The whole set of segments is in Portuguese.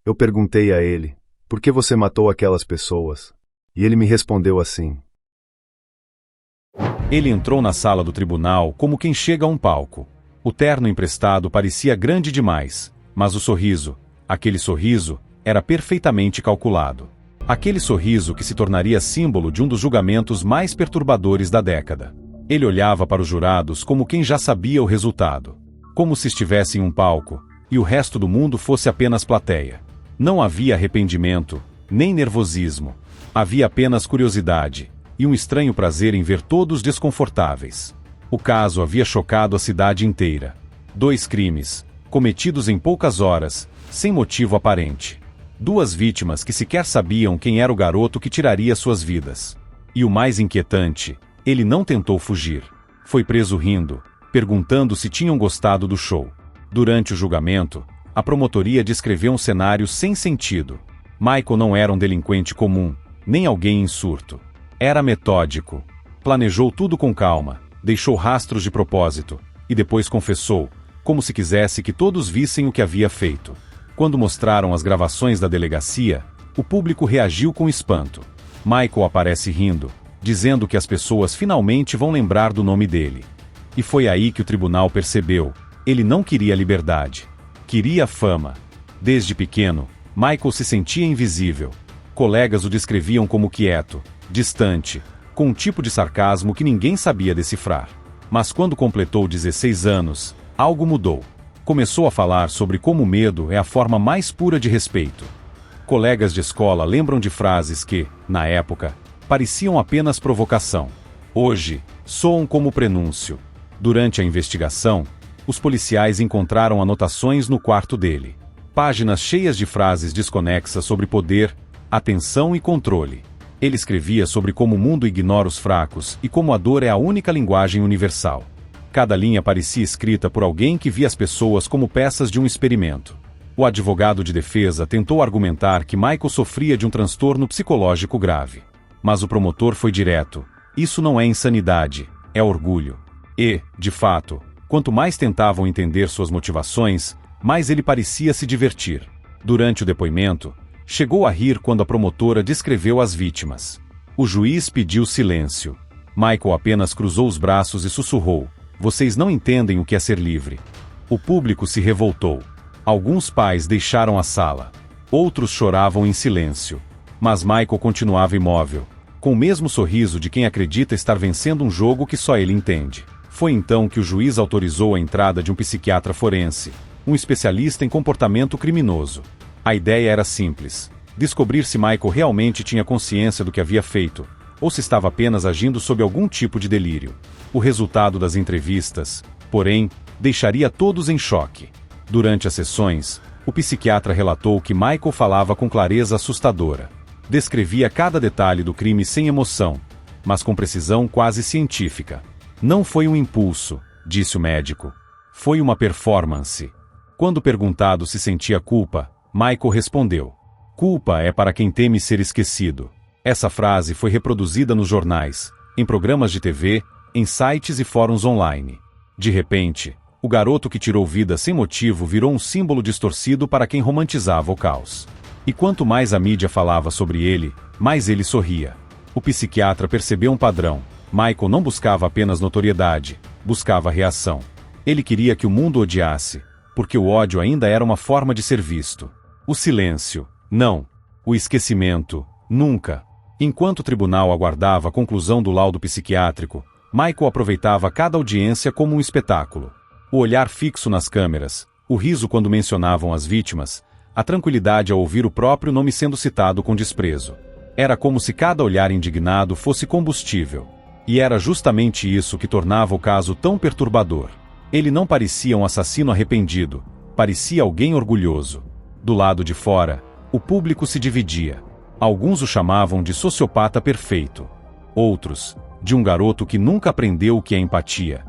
Eu perguntei a ele, por que você matou aquelas pessoas? E ele me respondeu assim. Ele entrou na sala do tribunal como quem chega a um palco. O terno emprestado parecia grande demais, mas o sorriso, aquele sorriso, era perfeitamente calculado. Aquele sorriso que se tornaria símbolo de um dos julgamentos mais perturbadores da década. Ele olhava para os jurados como quem já sabia o resultado. Como se estivesse em um palco, e o resto do mundo fosse apenas plateia. Não havia arrependimento, nem nervosismo. Havia apenas curiosidade, e um estranho prazer em ver todos desconfortáveis. O caso havia chocado a cidade inteira. 2 crimes, cometidos em poucas horas, sem motivo aparente. 2 vítimas que sequer sabiam quem era o garoto que tiraria suas vidas. E o mais inquietante, ele não tentou fugir. Foi preso rindo, perguntando se tinham gostado do show. Durante o julgamento, a promotoria descreveu um cenário sem sentido. Michael não era um delinquente comum, nem alguém em surto. Era metódico. Planejou tudo com calma, deixou rastros de propósito, e depois confessou, como se quisesse que todos vissem o que havia feito. Quando mostraram as gravações da delegacia, o público reagiu com espanto. Michael aparece rindo, dizendo que as pessoas finalmente vão lembrar do nome dele. E foi aí que o tribunal percebeu, ele não queria liberdade. Queria fama. Desde pequeno, Michael se sentia invisível. Colegas o descreviam como quieto, distante, com um tipo de sarcasmo que ninguém sabia decifrar. Mas quando completou 16 anos, algo mudou. Começou a falar sobre como o medo é a forma mais pura de respeito. Colegas de escola lembram de frases que, na época, pareciam apenas provocação. Hoje, soam como prenúncio. Durante a investigação, os policiais encontraram anotações no quarto dele. Páginas cheias de frases desconexas sobre poder, atenção e controle. Ele escrevia sobre como o mundo ignora os fracos e como a dor é a única linguagem universal. Cada linha parecia escrita por alguém que via as pessoas como peças de um experimento. O advogado de defesa tentou argumentar que Michael sofria de um transtorno psicológico grave. Mas o promotor foi direto. Isso não é insanidade, é orgulho. E, de fato, quanto mais tentavam entender suas motivações, mais ele parecia se divertir. Durante o depoimento, chegou a rir quando a promotora descreveu as vítimas. O juiz pediu silêncio. Michael apenas cruzou os braços e sussurrou: "Vocês não entendem o que é ser livre." O público se revoltou. Alguns pais deixaram a sala. Outros choravam em silêncio. Mas Michael continuava imóvel, com o mesmo sorriso de quem acredita estar vencendo um jogo que só ele entende. Foi então que o juiz autorizou a entrada de um psiquiatra forense, um especialista em comportamento criminoso. A ideia era simples: descobrir se Michael realmente tinha consciência do que havia feito, ou se estava apenas agindo sob algum tipo de delírio. O resultado das entrevistas, porém, deixaria todos em choque. Durante as sessões, o psiquiatra relatou que Michael falava com clareza assustadora. Descrevia cada detalhe do crime sem emoção, mas com precisão quase científica. "Não foi um impulso", disse o médico. "Foi uma performance." Quando perguntado se sentia culpa, Michael respondeu: "Culpa é para quem teme ser esquecido." Essa frase foi reproduzida nos jornais, em programas de TV, em sites e fóruns online. De repente, o garoto que tirou vida sem motivo virou um símbolo distorcido para quem romantizava o caos. E quanto mais a mídia falava sobre ele, mais ele sorria. O psiquiatra percebeu um padrão. Michael não buscava apenas notoriedade, buscava reação. Ele queria que o mundo odiasse, porque o ódio ainda era uma forma de ser visto. O silêncio, não. O esquecimento, nunca. Enquanto o tribunal aguardava a conclusão do laudo psiquiátrico, Michael aproveitava cada audiência como um espetáculo. O olhar fixo nas câmeras, o riso quando mencionavam as vítimas, a tranquilidade ao ouvir o próprio nome sendo citado com desprezo. Era como se cada olhar indignado fosse combustível. E era justamente isso que tornava o caso tão perturbador. Ele não parecia um assassino arrependido, parecia alguém orgulhoso. Do lado de fora, o público se dividia. Alguns o chamavam de sociopata perfeito. Outros, de um garoto que nunca aprendeu o que é empatia.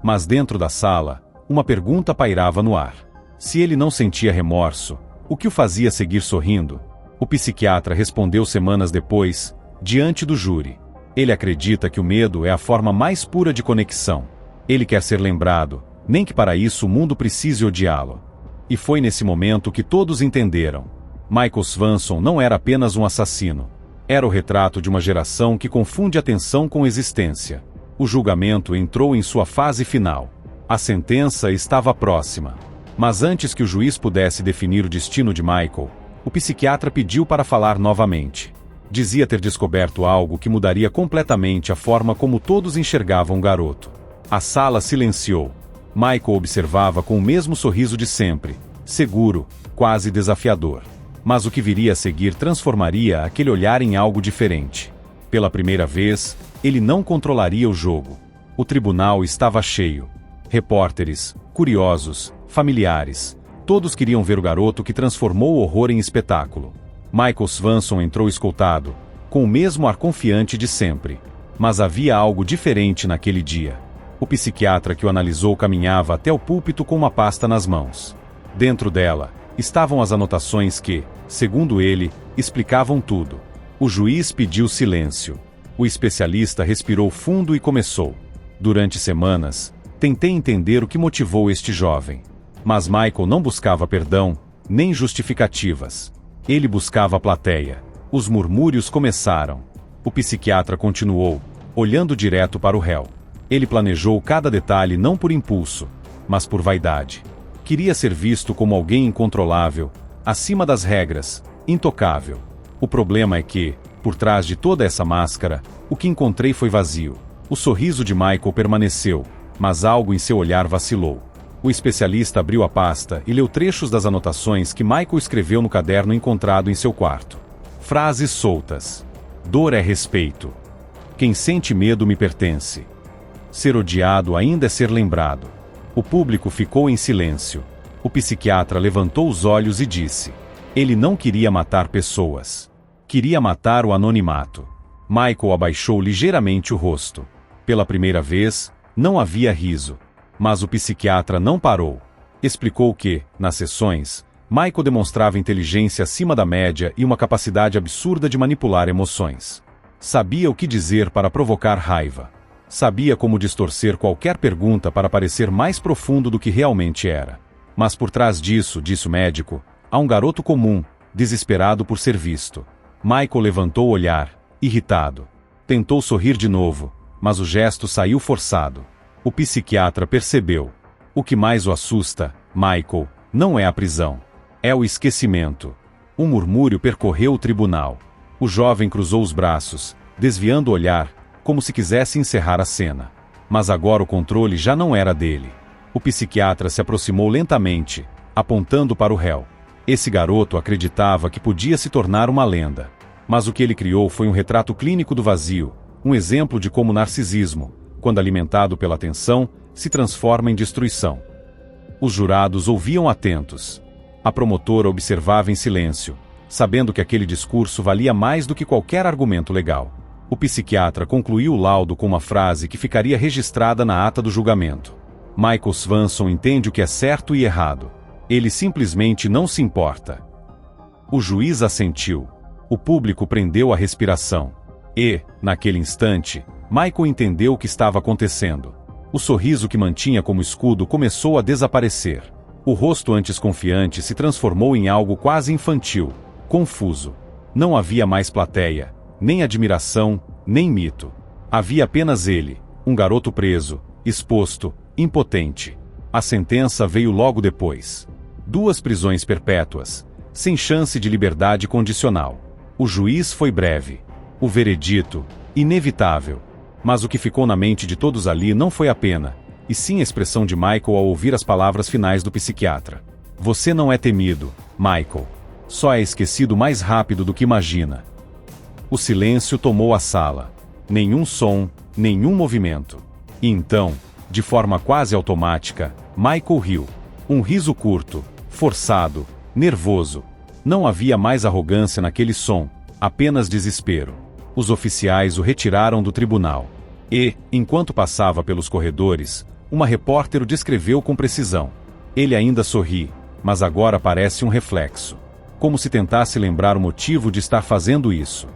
Mas dentro da sala, uma pergunta pairava no ar. Se ele não sentia remorso, o que o fazia seguir sorrindo? O psiquiatra respondeu semanas depois, diante do júri. Ele acredita que o medo é a forma mais pura de conexão. Ele quer ser lembrado, nem que para isso o mundo precise odiá-lo. E foi nesse momento que todos entenderam. Michael Swanson não era apenas um assassino. Era o retrato de uma geração que confunde atenção com existência. O julgamento entrou em sua fase final. A sentença estava próxima. Mas antes que o juiz pudesse definir o destino de Michael, o psiquiatra pediu para falar novamente. Dizia ter descoberto algo que mudaria completamente a forma como todos enxergavam o garoto. A sala silenciou. Michael observava com o mesmo sorriso de sempre, seguro, quase desafiador. Mas o que viria a seguir transformaria aquele olhar em algo diferente. Pela primeira vez, ele não controlaria o jogo. O tribunal estava cheio. Repórteres, curiosos, familiares, todos queriam ver o garoto que transformou o horror em espetáculo. Michael Swanson entrou escoltado, com o mesmo ar confiante de sempre. Mas havia algo diferente naquele dia. O psiquiatra que o analisou caminhava até o púlpito com uma pasta nas mãos. Dentro dela, estavam as anotações que, segundo ele, explicavam tudo. O juiz pediu silêncio. O especialista respirou fundo e começou. Durante semanas, tentei entender o que motivou este jovem. Mas Michael não buscava perdão, nem justificativas. Ele buscava a plateia. Os murmúrios começaram. O psiquiatra continuou, olhando direto para o réu. Ele planejou cada detalhe não por impulso, mas por vaidade. Queria ser visto como alguém incontrolável, acima das regras, intocável. O problema é que, por trás de toda essa máscara, o que encontrei foi vazio. O sorriso de Michael permaneceu, mas algo em seu olhar vacilou. O especialista abriu a pasta e leu trechos das anotações que Michael escreveu no caderno encontrado em seu quarto. Frases soltas. Dor é respeito. Quem sente medo me pertence. Ser odiado ainda é ser lembrado. O público ficou em silêncio. O psiquiatra levantou os olhos e disse: ele não queria matar pessoas. Queria matar o anonimato. Michael abaixou ligeiramente o rosto. Pela primeira vez, não havia riso. Mas o psiquiatra não parou. Explicou que, nas sessões, Michael demonstrava inteligência acima da média e uma capacidade absurda de manipular emoções. Sabia o que dizer para provocar raiva. Sabia como distorcer qualquer pergunta para parecer mais profundo do que realmente era. Mas por trás disso, disse o médico, há um garoto comum, desesperado por ser visto. Michael levantou o olhar, irritado. Tentou sorrir de novo, mas o gesto saiu forçado. O psiquiatra percebeu. O que mais o assusta, Michael, não é a prisão. É o esquecimento. Um murmúrio percorreu o tribunal. O jovem cruzou os braços, desviando o olhar, como se quisesse encerrar a cena. Mas agora o controle já não era dele. O psiquiatra se aproximou lentamente, apontando para o réu. Esse garoto acreditava que podia se tornar uma lenda. Mas o que ele criou foi um retrato clínico do vazio, um exemplo de como o narcisismo, quando alimentado pela atenção, se transforma em destruição. Os jurados ouviam atentos. A promotora observava em silêncio, sabendo que aquele discurso valia mais do que qualquer argumento legal. O psiquiatra concluiu o laudo com uma frase que ficaria registrada na ata do julgamento. Michael Swanson entende o que é certo e errado. Ele simplesmente não se importa. O juiz assentiu. O público prendeu a respiração. E, naquele instante, Michael entendeu o que estava acontecendo. O sorriso que mantinha como escudo começou a desaparecer. O rosto antes confiante se transformou em algo quase infantil, confuso. Não havia mais plateia, nem admiração, nem mito. Havia apenas ele, um garoto preso, exposto, impotente. A sentença veio logo depois. 2 prisões perpétuas, sem chance de liberdade condicional. O juiz foi breve. O veredito, inevitável. Mas o que ficou na mente de todos ali não foi a pena, e sim a expressão de Michael ao ouvir as palavras finais do psiquiatra. Você não é temido, Michael. Só é esquecido mais rápido do que imagina. O silêncio tomou a sala. Nenhum som, nenhum movimento. E então, de forma quase automática, Michael riu. Um riso curto, forçado, nervoso. Não havia mais arrogância naquele som, apenas desespero. Os oficiais o retiraram do tribunal. E, enquanto passava pelos corredores, uma repórter o descreveu com precisão. Ele ainda sorri, mas agora parece um reflexo. Como se tentasse lembrar o motivo de estar fazendo isso.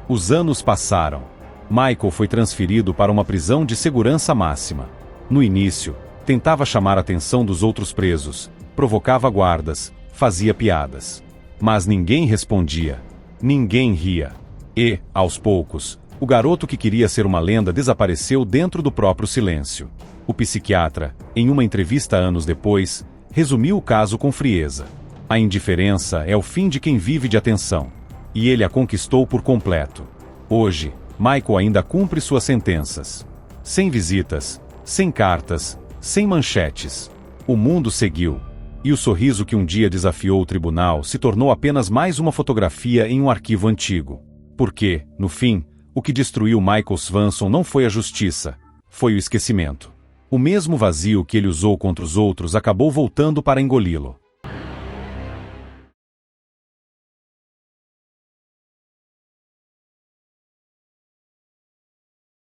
Os anos passaram. Michael foi transferido para uma prisão de segurança máxima. No início, tentava chamar a atenção dos outros presos, provocava guardas, fazia piadas. Mas ninguém respondia. Ninguém ria. E, aos poucos, o garoto que queria ser uma lenda desapareceu dentro do próprio silêncio. O psiquiatra, em uma entrevista anos depois, resumiu o caso com frieza. A indiferença é o fim de quem vive de atenção. E ele a conquistou por completo. Hoje, Michael ainda cumpre suas sentenças. Sem visitas, sem cartas, sem manchetes. O mundo seguiu. E o sorriso que um dia desafiou o tribunal se tornou apenas mais uma fotografia em um arquivo antigo. Porque, no fim, o que destruiu Michael Swanson não foi a justiça, foi o esquecimento. O mesmo vazio que ele usou contra os outros acabou voltando para engoli-lo.